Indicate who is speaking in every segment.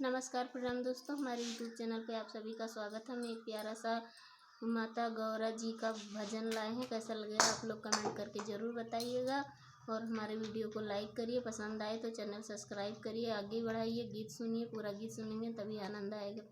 Speaker 1: नमस्कार प्रणाम दोस्तों, हमारे यूट्यूब चैनल पे आप सभी का स्वागत है। हम एक प्यारा सा माता गौरा जी का भजन लाए हैं। कैसा लगेगा आप लोग कमेंट करके ज़रूर बताइएगा और हमारे वीडियो को लाइक करिए। पसंद आए तो चैनल सब्सक्राइब करिए, आगे बढ़ाइए। गीत सुनिए, पूरा गीत सुनेंगे तभी आनंद आएगा।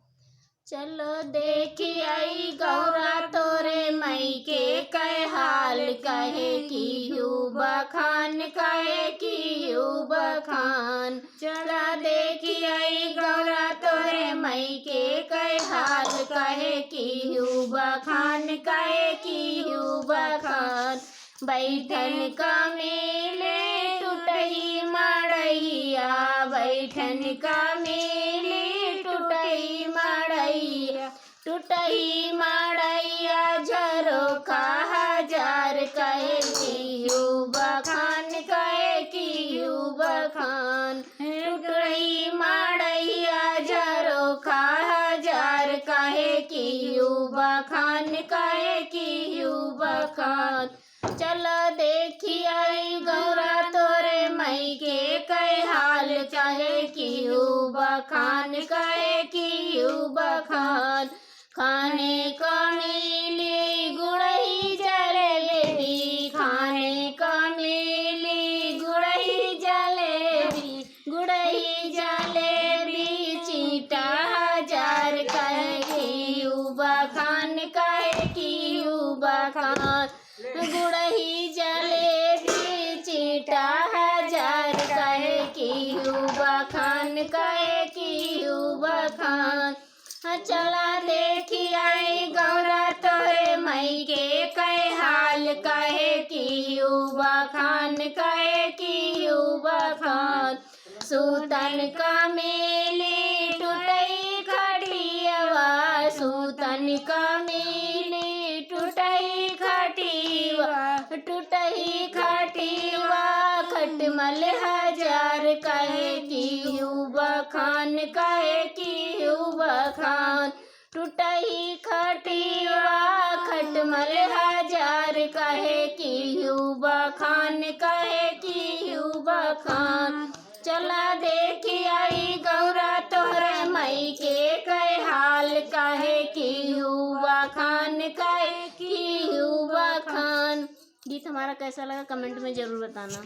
Speaker 1: चलो देखी आई गौरा तोरे मई के कह हाल, कहे की बखान, कहे की बखान। चला देखी आई गौरा तोरे मई के कह हाल, कहे की बखान, कहे की बखान। बैठन का मेले टूटई मड़ैया, बैठन का मेले टूटई मड़ैया, टूटई मड़ैया झरोखा हजार, कहे की बखान, कहे की बखान। टूटई मड़ैया झरोखा हजार, कहे की बखान, कहे की बखान। चलो देखी आई गौरा तोरे मई के कह हाल, कहे की बखान, कहे की बखान। खाने का मिली गुड़ही जलेबी, खाने का मिली गुड़ही जलेबी, गुड़ही जलेबी चीटा हजार, कहे की बखान, कहे की बखान। गुड़ही जलेबी चीटा हजार, कहे की बखान, कहे की बखान। चला देखी आई गौरा तोरे मई के कह हाल, कहे की बखान, कहे की बखान। सूतन का मेली टूटई खटियावा, सूतन का मेली टूटई खटियावा, टूटई खटियावा खटमल हजार, कहे की बखान, कहे की बखान। टूटई खटियावा खटमल हजार, कहे की बखान, कहे की बखान। चला देखी आई गौरा तोरे मई के कह हाल, कहे की बखान, कहे की बखान। गीत हमारा कैसा लगा कमेंट में ज़रूर बताना।